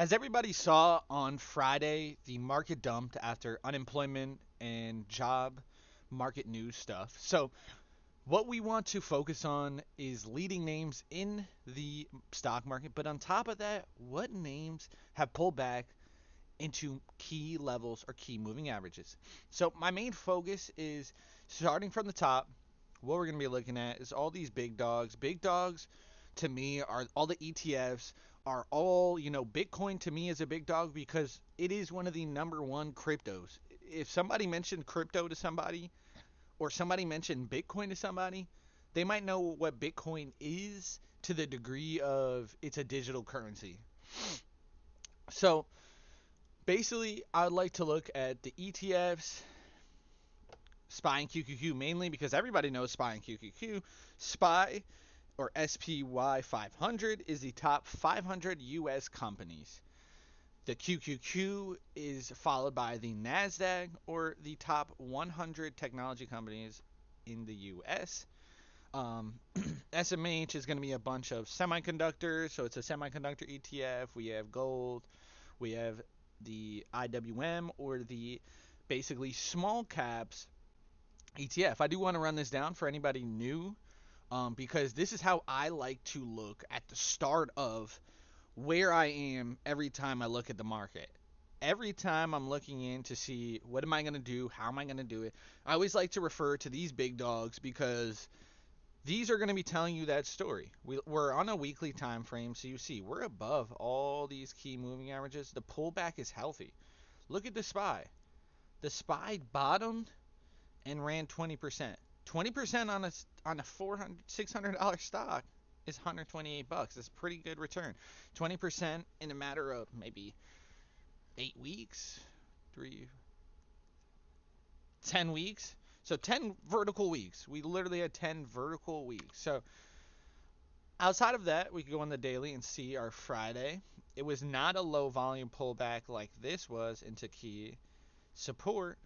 As everybody saw on Friday, the market dumped after unemployment and job market news stuff. So, what we want to focus on is leading names in the stock market, but on top of that, what names have pulled back into key levels or key moving averages. So, my main focus is starting from the top. What we're going to be looking at is all these big dogs. Big dogs to me are all the ETFs are all, Bitcoin to me is a big dog because it is one of the number one cryptos. If somebody mentioned crypto to somebody or somebody mentioned Bitcoin to somebody, they might know what Bitcoin is to the degree of it's a digital currency. So basically, I'd like to look at the ETFs, SPY and QQQ mainly because everybody knows SPY and QQQ. SPY or SPY 500 is the top 500 US companies. The QQQ is followed by the NASDAQ or the top 100 technology companies in the US. SMH is going to be a bunch of semiconductors, so it's a semiconductor ETF. We have gold, we have the IWM or the basically small caps ETF. I do want to run this down for anybody new because this is how I like to look at the start of where I am every time I look at the market. Every time I'm looking in to see what am I going to do, how am I going to do it, I always like to refer to these big dogs because these are going to be telling you that story. We're on a weekly time frame, so you see we're above all these key moving averages. The pullback is healthy. Look at the SPY. The SPY bottomed and ran 20%. 20% on a $600 stock is 128 bucks. That's a pretty good return. 20% in a matter of maybe 8 weeks, 3 10 weeks. So 10 vertical weeks. We literally had 10 vertical weeks. So outside of that, we could go on the daily and see our Friday. It was not a low volume pullback like this was into key support.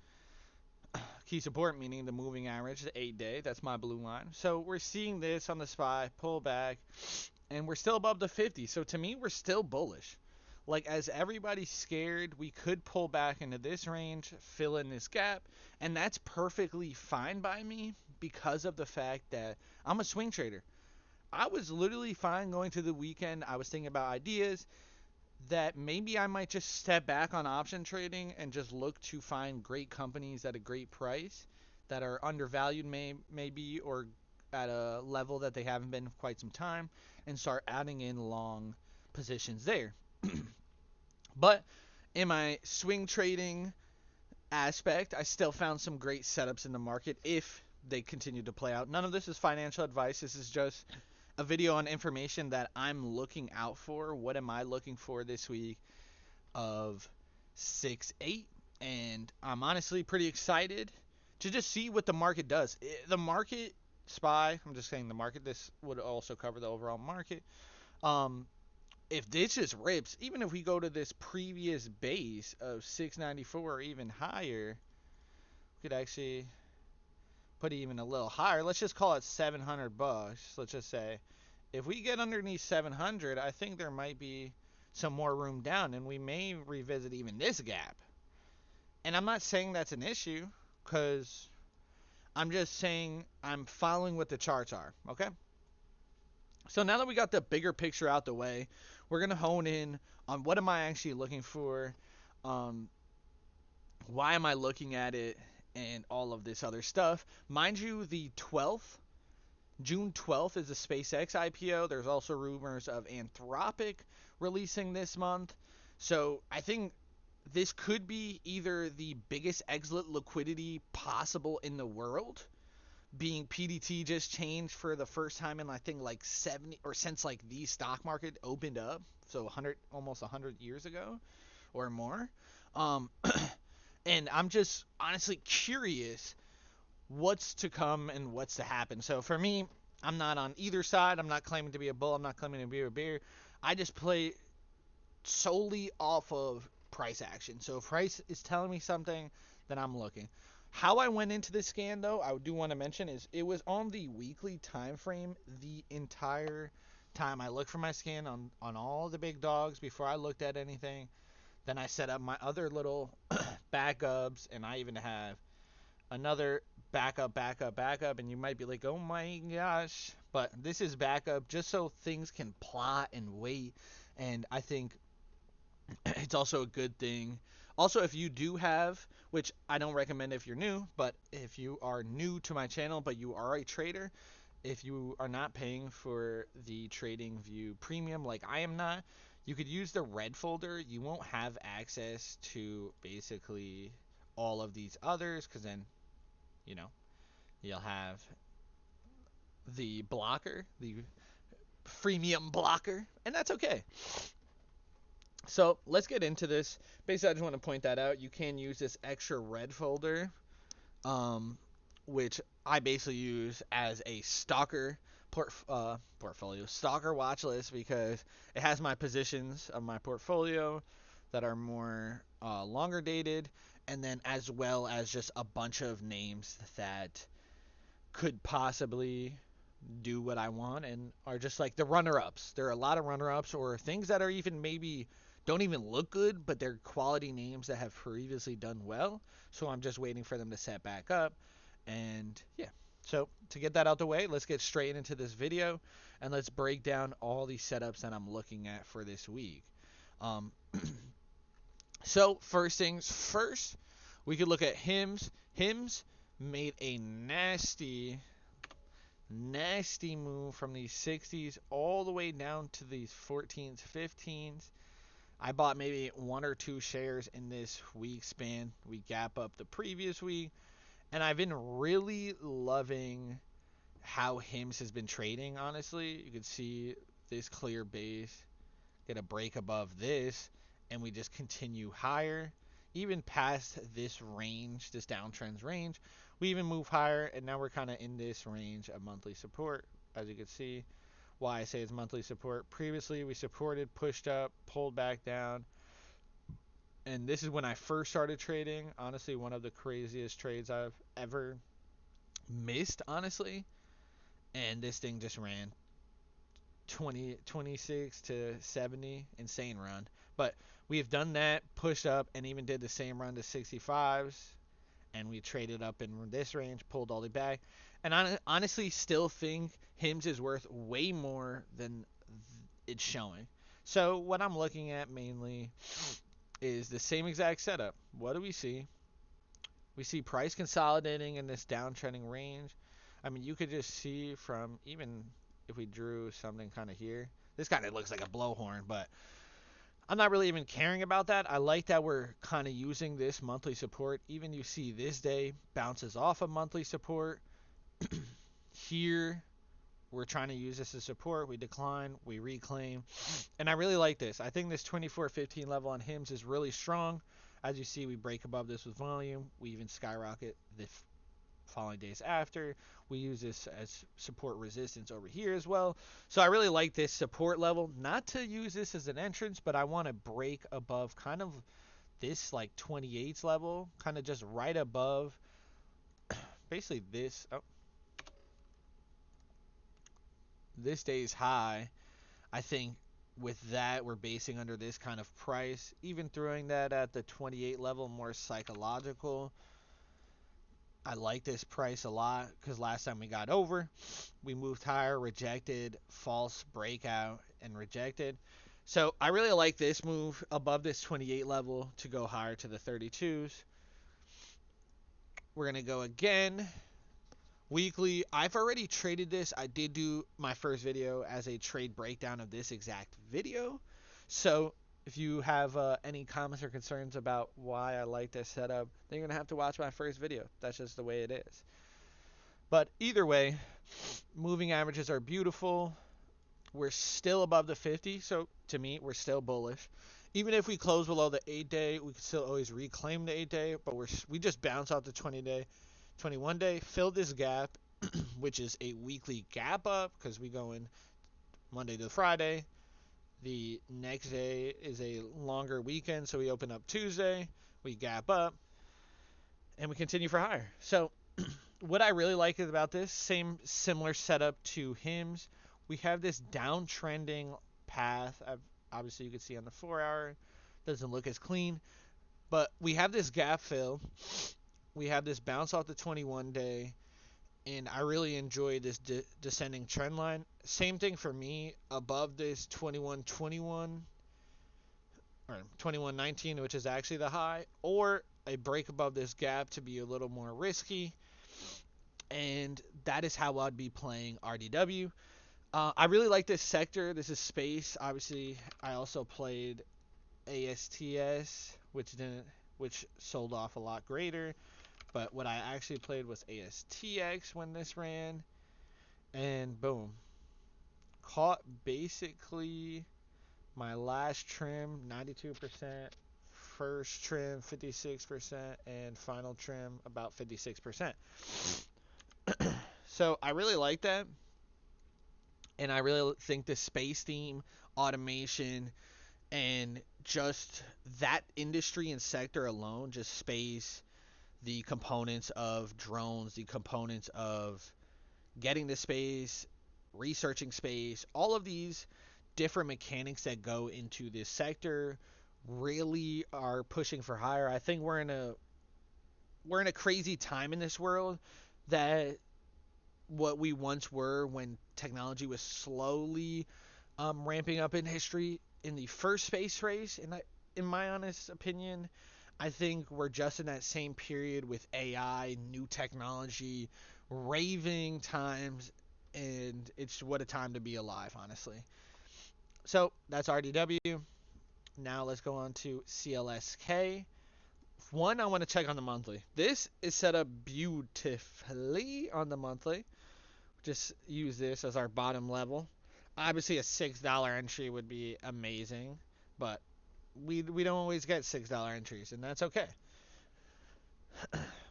Key support meaning the moving average, the 8-day. That's my blue line. So we're seeing this on the SPY pull back, and we're still above the 50. So to me, we're still bullish. Like as everybody's scared, we could pull back into this range, fill in this gap, and that's perfectly fine by me because of the fact that I'm a swing trader. I was literally fine going through the weekend. I was thinking about ideas that maybe I might just step back on option trading and just look to find great companies at a great price that are undervalued maybe or at a level that they haven't been for quite some time and start adding in long positions there. But in my swing trading aspect, I still found some great setups in the market if they continue to play out. None of this is financial advice. This is just a video on information that I'm looking out for. What am I looking for this week of 6-8? And I'm honestly pretty excited to just see what the market does. The market SPY, I'm just saying the market, this would also cover the overall market. If this just rips, even if we go to this previous base of 694 or even higher, we could actually put it even a little higher. Let's just call it 700 bucks. Let's just say if we get underneath 700, I think there might be some more room down and we may revisit even this gap. And I'm not saying that's an issue because I'm just saying I'm following what the charts are, okay? So now that we got the bigger picture out the way, we're going to hone in on what am I actually looking for, um, why am I looking at it, and all of this other stuff. Mind you, the 12th, June 12th is the SpaceX IPO. There's also rumors of Anthropic releasing this month. So I think this could be either the biggest exit liquidity possible in the world, being PDT just changed for the first time in I think like 70 or since like the stock market opened up, so 100 almost 100 years ago or more. Um, and I'm just honestly curious what's to come and what's to happen. So for me, I'm not on either side. I'm not claiming to be a bull. I'm not claiming to be a bear. I just play solely off of price action. So if price is telling me something, then I'm looking. How I went into this scan though, I do want to mention is it was on the weekly time frame the entire time I look for my scan on all the big dogs before I looked at anything. Then I set up my other little backups, and I even have another backup, and you might be like, oh my gosh. But this is backup just so things can plot and wait, and I think it's also a good thing. Also, if you do have, which I don't recommend if you're new, but if you are new to my channel, but you are a trader, if you are not paying for the TradingView Premium like I am not, you could use the red folder. You won't have access to basically all of these others because then, you know, you'll have the blocker, the freemium blocker, and that's okay. So let's get into this. Basically, I just want to point that out. You can use this extra red folder, which I basically use as a stalker portfolio, stalker watch list, because it has my positions of my portfolio that are more longer dated, and then as well as just a bunch of names that could possibly do what I want and are just like the runner-ups. There are a lot of runner-ups or things that are even maybe don't even look good, but they're quality names that have previously done well. So I'm just waiting for them to set back up. And yeah, so to get that out the way, let's get straight into this video and let's break down all these setups that I'm looking at for this week. Um, so first things first, we could look at Hims. Hims made a nasty move from these 60s all the way down to these 14s, 15s. I bought maybe one or two shares in this week span. We gap up the previous week, and I've been really loving how Hims has been trading, honestly. You can see this clear base get a break above this, and we just continue higher. Even past this range, this downtrend's range, we even move higher, and now we're kind of in this range of monthly support, as you can see. Why I say it's monthly support. Previously, we supported, pushed up, pulled back down, and this is when I first started trading. Honestly, one of the craziest trades I've ever missed, honestly. And this thing just ran 26 to 70, insane run. But we've done that, pushed up, and even did the same run to 65s. And we traded up in this range, pulled all the way back. And I honestly still think Hims is worth way more than it's showing. So what I'm looking at mainly is the same exact setup. What do we see? We see price consolidating in this downtrending range. I mean, you could just see from even if we drew something kind of here. This kind of looks like a blowhorn, but I'm not really even caring about that. I like that we're kind of using this monthly support. Even you see this day bounces off of monthly support. Here, we're trying to use this as support. We decline, we reclaim. And I really like this. I think this 24.15 level on Hims is really strong. As you see, we break above this with volume. We even skyrocket the following days after. We use this as support resistance over here as well. So I really like this support level. Not to use this as an entrance, but I want to break above kind of this like 28s level. Kind of just right above basically this. Oh, this day's high. I think with that, we're basing under this kind of price. Even throwing that at the 28 level, more psychological. I like this price a lot because last time we got over, we moved higher, rejected, false breakout, and rejected. So I really like this move above this 28 level to go higher to the 32s. We're going to go again. Weekly, I've already traded this. I did do my first video as a trade breakdown of this exact video. So if you have any comments or concerns about why I like this setup, then you're going to have to watch my first video. That's just the way it is. But either way, moving averages are beautiful. We're still above the 50, so to me, we're still bullish. Even if we close below the 8-day, we can still always reclaim the 8-day, but we just bounce off the 20-day. 21-day, fill this gap, which is a weekly gap up because we go in Monday to Friday. The next day is a longer weekend, so we open up Tuesday, we gap up, and we continue for higher. So what I really like about this, similar setup to Hims, we have this downtrending path. Obviously, you can see on the 4 hour, doesn't look as clean, but we have this gap fill. We have this bounce off the 21 day, and I really enjoy this descending trend line. Same thing for me above this 21.21 or 21.19, which is actually the high, or a break above this gap to be a little more risky. And that is how I'd be playing RDW. I really like this sector. This is space. Obviously, I also played ASTS, which sold off a lot greater. But what I actually played was ASTX when this ran, and boom, caught basically my last trim 92%, first trim 56%, and final trim about 56%. So I really like that, and I really think the space theme, automation, and just that industry and sector alone, just space, the components of drones, the components of getting to space, researching space, all of these different mechanics that go into this sector really are pushing for higher. I think we're in a crazy time in this world that what we once were when technology was slowly ramping up in history in the first space race. And in my honest opinion, I think we're just in that same period with AI, new technology, raving times, and it's what a time to be alive, honestly. So that's RDW. Now let's go on to CLSK. One, I want to check on the monthly. This is set up beautifully on the monthly. Just use this as our bottom level. Obviously, a $6 entry would be amazing, but we don't always get $6 entries, and that's okay.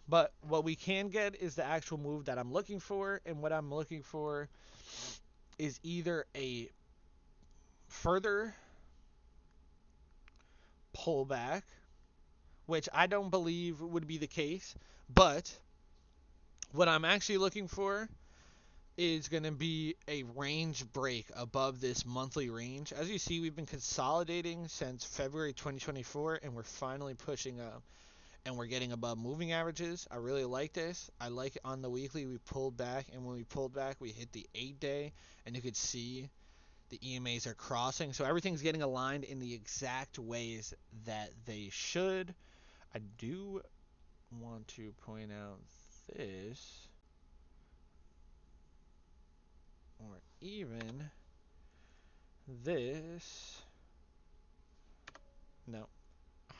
But what we can get is the actual move that I'm looking for, and what I'm looking for is either a further pullback, which I don't believe would be the case, but what I'm actually looking for is going to be a range break above this monthly range. As you see, we've been consolidating since February 2024, and we're finally pushing up, and we're getting above moving averages. I really like this. I like it on the weekly. We pulled back, and when we pulled back, we hit the 8-day, and you could see the EMAs are crossing. So everything's getting aligned in the exact ways that they should. I do want to point out this, or even this. No.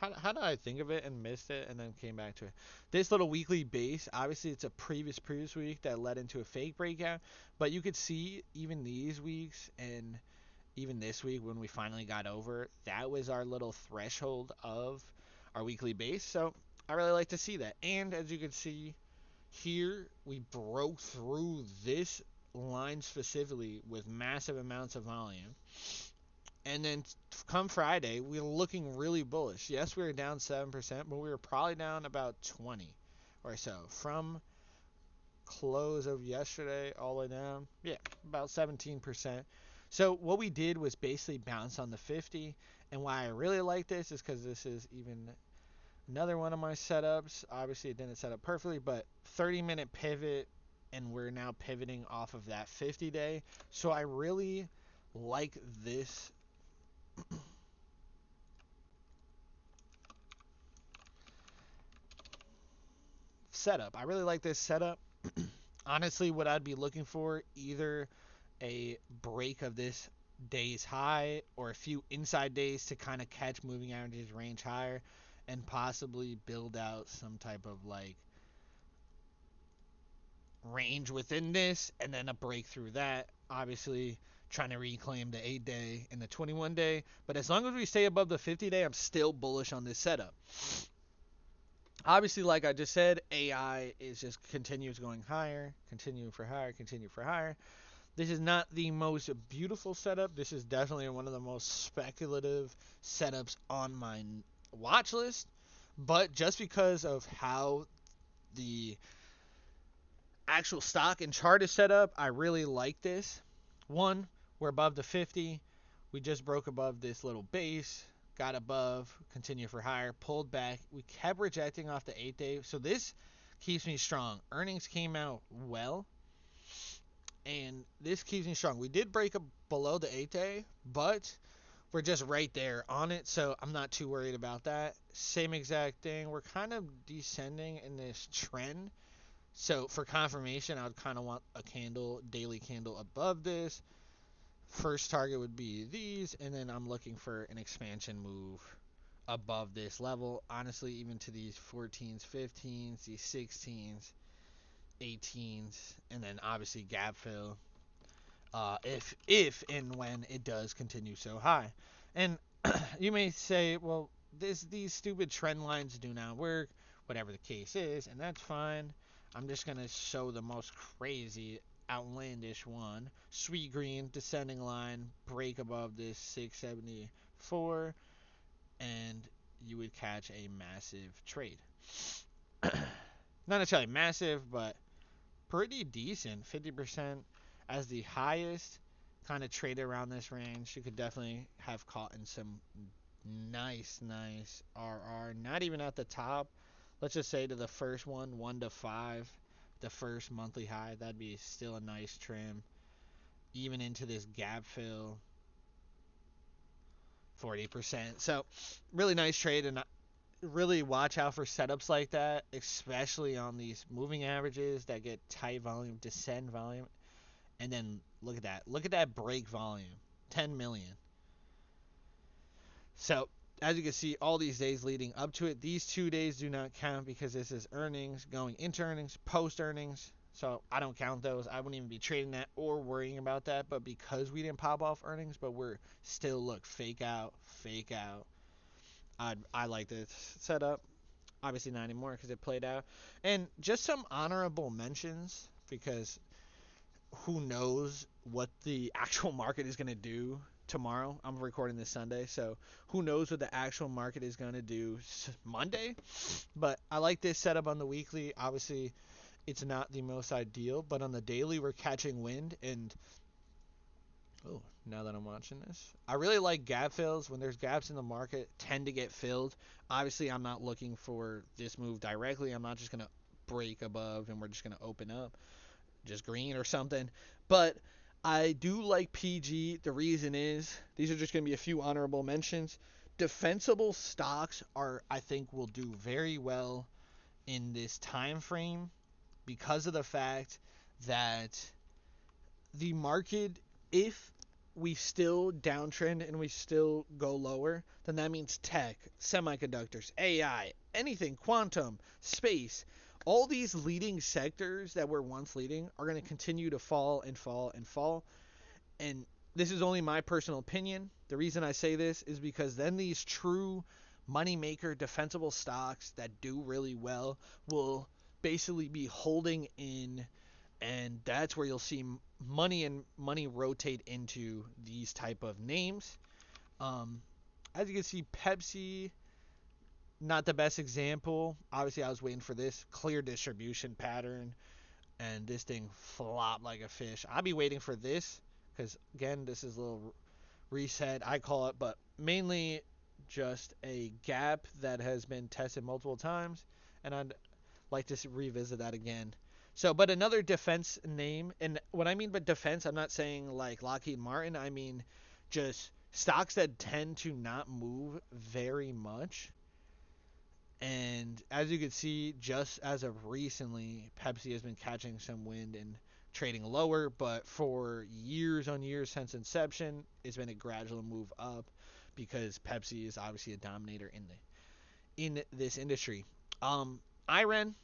How did I think of it and missed it and then came back to it? This little weekly base, obviously it's a previous week that led into a fake breakout, but you could see even these weeks and even this week when we finally got over, that was our little threshold of our weekly base. So I really like to see that. And as you can see here, we broke through this line specifically with massive amounts of volume. And then come Friday, we were looking really bullish. Yes, we were down 7%, but we were probably down about 20 or so from close of yesterday all the way down. Yeah, about 17%. So what we did was basically bounce on the 50. And why I really like this is because this is even another one of my setups. Obviously, it didn't set up perfectly, but 30-minute pivot, and we're now pivoting off of that 50-day. So I really like this setup. I really like this setup. Honestly, what I'd be looking for, either a break of this day's high or a few inside days to kind of catch moving averages range higher and possibly build out some type of like range within this and then a break through that. Obviously, trying to reclaim the 8-day and the 21-day. But as long as we stay above the 50-day, I'm still bullish on this setup. Obviously, like I just said, AI is just continues going higher, continue for higher, continue for higher. This is not the most beautiful setup. This is definitely one of the most speculative setups on my watch list. But just because of how the actual stock and chart is set up, I really like this. One, we're above the 50. We just broke above this little base, got above, continue for higher, pulled back. We kept rejecting off the 8-day. So this keeps me strong. Earnings came out well, and this keeps me strong. We did break up below the 8-day, but we're just right there on it, so I'm not too worried about that. Same exact thing. We're kind of descending in this trend. So for confirmation, I would kind of want a candle, daily candle above this. First target would be these, and then I'm looking for an expansion move above this level. Honestly, even to these 14s, 15s, these 16s, 18s, and then obviously gap fill. If and when it does continue so high, and you may say, well, these stupid trend lines do not work, whatever the case is, and that's fine. I'm just gonna show the most crazy, outlandish one. Sweet green descending line, break above this 674, and you would catch a massive trade. Not necessarily massive, but pretty decent. 50% as the highest, kind of traded around this range. You could definitely have caught in some nice RR. Not even at the top. Let's just say to the first one, 1 to 5, the first monthly high. That'd be still a nice trim. Even into this gap fill, 40%. So, really nice trade, and really watch out for setups like that, especially on these moving averages that get tight volume, descend volume. And then look at that. Look at that break volume. 10 million. So, as you can see, all these days leading up to it, these 2 days do not count because this is earnings, going into earnings, post earnings. So, I don't count those. I wouldn't even be trading that or worrying about that. But because we didn't pop off earnings, but we're still, look, fake out, fake out. I like this setup. Obviously not anymore because it played out. And just some honorable mentions because who knows what the actual market is going to do tomorrow. I'm recording this Sunday, so who knows what the actual market is going to do Monday. But I like this setup on the weekly. Obviously, it's not the most ideal, but on the daily, we're catching wind. And oh, now that I'm watching this, I really like gap fills. When there's gaps in the market, tend to get filled. Obviously, I'm not looking for this move directly. I'm not just going to break above and we're just going to open up just green or something. But I do like PG. The reason is these are just going to be a few honorable mentions. Defensible stocks I think, will do very well in this time frame because of the fact that the market, if we still downtrend and we still go lower, then that means tech, semiconductors, AI, anything, quantum, space, all these leading sectors that were once leading are going to continue to fall and fall and fall. And this is only my personal opinion. The reason I say this is because then these true moneymaker defensible stocks that do really well will basically be holding in, and that's where you'll see money rotate into these type of names. As you can see, Pepsi, not the best example. Obviously, I was waiting for this clear distribution pattern, and this thing flopped like a fish. I'll be waiting for this because, again, this is a little reset, I call it, but mainly just a gap that has been tested multiple times, and I'd like to revisit that again. So, but another defense name, and what I mean by defense, I'm not saying like Lockheed Martin. I mean just stocks that tend to not move very much. And as you can see, just as of recently, Pepsi has been catching some wind and trading lower, but for years on years since inception, it's been a gradual move up because Pepsi is obviously a dominator in this industry. Iran,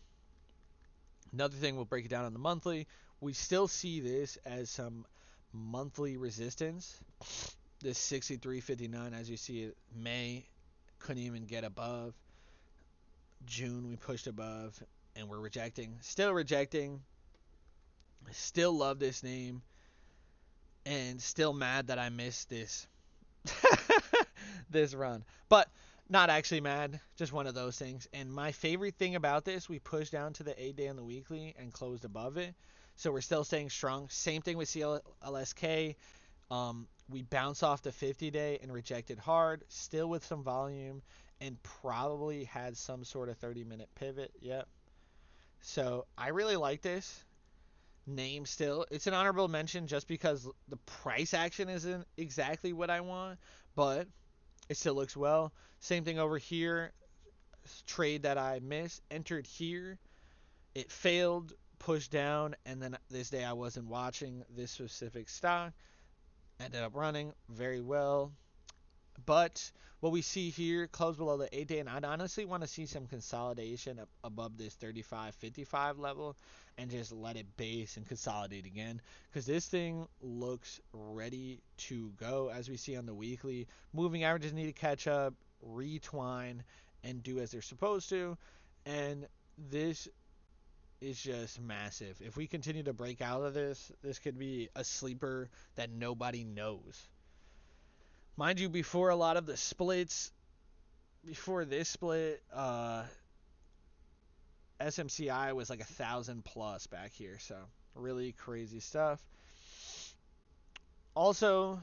another thing, we'll break it down on the monthly. We still see this as some monthly resistance. This 63.59, as you see it, May couldn't even get above. June we pushed above, and we're rejecting. Still rejecting. Still love this name, and still mad that I missed this this run. But not actually mad, just one of those things. And my favorite thing about this, we pushed down to the 8-day on the weekly and closed above it. So we're still staying strong. Same thing with CLSK. We bounce off the 50-day and rejected hard, still with some volume, and probably had some sort of 30-minute pivot. Yep. So I really like this name still. It's an honorable mention just because the price action isn't exactly what I want, but it still looks well. Same thing over here. Trade that I missed, entered here. It failed, pushed down, and then this day I wasn't watching this specific stock. Ended up running very well. But what we see here, close below the 8-day, and I'd honestly want to see some consolidation above this 35.55 level and just let it base and consolidate again, because this thing looks ready to go. As we see on the weekly, moving averages need to catch up, retwine, and do as they're supposed to, and this is just massive. If we continue to break out of this, this could be a sleeper that nobody knows. Mind you, before a lot of the splits, before this split, SMCI was like 1,000 plus back here. So really crazy stuff. Also,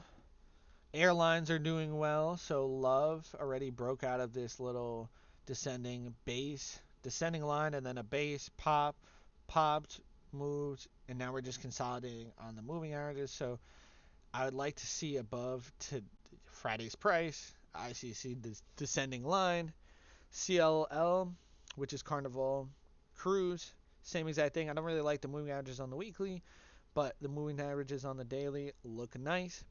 airlines are doing well. So Love already broke out of this little descending line, and then a base popped, moved, and now we're just consolidating on the moving averages. So I would like to see above to Friday's price, ICC descending line, CLL, which is Carnival Cruise, same exact thing. I don't really like the moving averages on the weekly, but the moving averages on the daily look nice.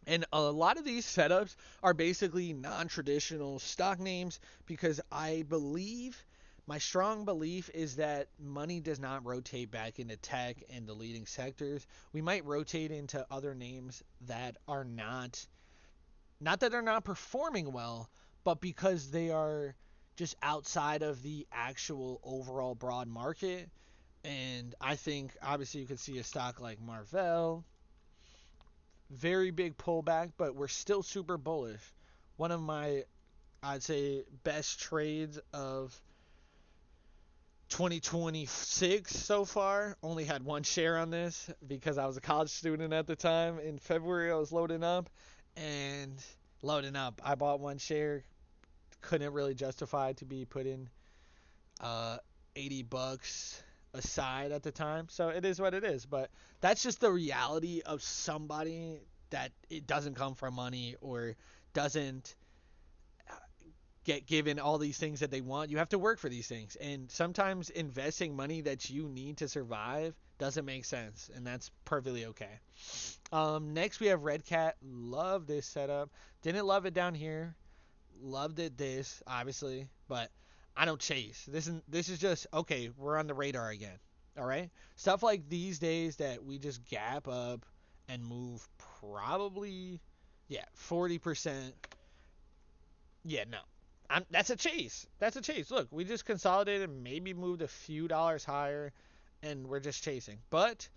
And a lot of these setups are basically non-traditional stock names because I believe, my strong belief is that money does not rotate back into tech and the leading sectors. We might rotate into other names that are not that they're not performing well, but because they are just outside of the actual overall broad market. And I think obviously you could see a stock like Marvell, very big pullback, but we're still super bullish. One of my, I'd say, best trades of 2026 so far. Only had one share on this because I was a college student at the time. In February, I was loading up. I bought one share. Couldn't really justify to be putting $80 aside at the time. So it is what it is. But that's just the reality of somebody that it doesn't come from money or doesn't get given all these things that they want. You have to work for these things. And sometimes investing money that you need to survive doesn't make sense. And that's perfectly okay. Next we have Red Cat. Love this setup. Didn't love it down here. Loved it this, obviously. But I don't chase. This is just, okay, we're on the radar again. All right? Stuff like these days that we just gap up and move probably, 40%. Yeah, no. That's a chase. That's a chase. Look, we just consolidated, maybe moved a few dollars higher, and we're just chasing. But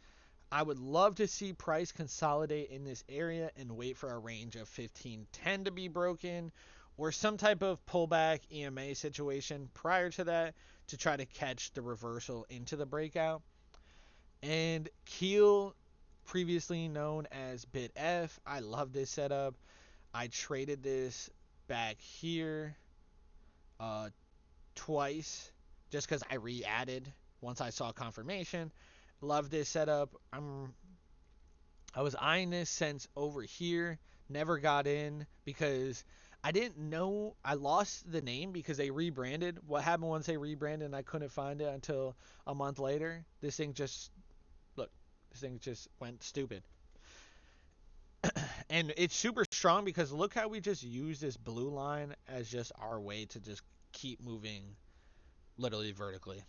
I would love to see price consolidate in this area and wait for a range of 15.10 to be broken or some type of pullback EMA situation prior to that to try to catch the reversal into the breakout. And Keel, previously known as BitF, I love this setup. I traded this back here twice just because I re-added once I saw confirmation. Love this setup. I was eyeing this since over here. Never got in because I didn't know. I lost the name because they rebranded. What happened once they rebranded and I couldn't find it until a month later? This thing just went stupid. And it's super strong because look how we just use this blue line as just our way to just keep moving literally vertically.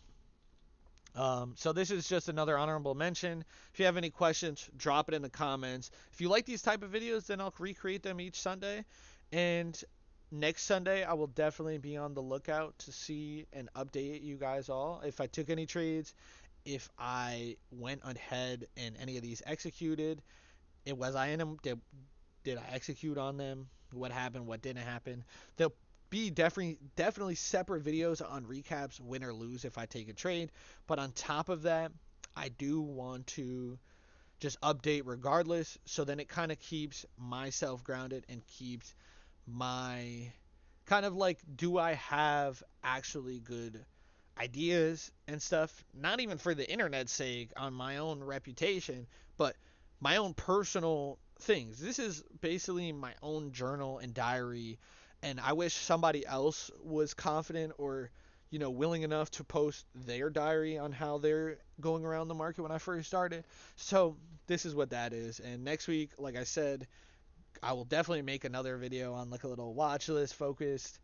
So this is just another honorable mention. If you have any questions, drop it in the comments. If you like these type of videos, then I'll recreate them each Sunday. And next Sunday, I will definitely be on the lookout to see and update you guys all. If I took any trades, if I went ahead and any of these executed, was I in them? Did I execute on them? What happened? What didn't happen? There'll be definitely separate videos on recaps, win or lose if I take a trade. But on top of that, I do want to just update regardless. So then it kind of keeps myself grounded and keeps my kind of like, do I have actually good ideas and stuff? Not even for the internet's sake, on my own reputation, but my own personal things. This is basically my own journal and diary, and I wish somebody else was confident or willing enough to post their diary on how they're going around the market when I first started. So this is what that is. And next week, like I said, I will definitely make another video on like a little watch list focused,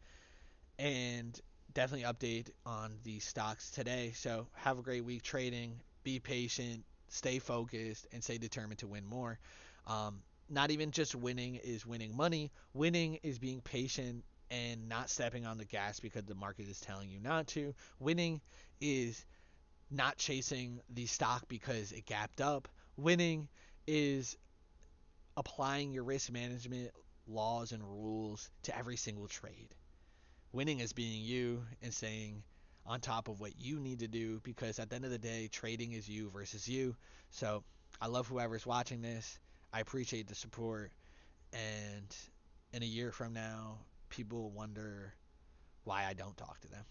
and definitely update on the stocks today. So have a great week trading. Be patient, stay focused, and stay determined to win more. Not even just winning is winning money. Winning is being patient and not stepping on the gas because the market is telling you not to. Winning is not chasing the stock because it gapped up. Winning is applying your risk management laws and rules to every single trade. Winning is being you and staying on top of what you need to do, because at the end of the day, trading is you versus you. So I love whoever's watching this. I appreciate the support. And in a year from now, people wonder why I don't talk to them.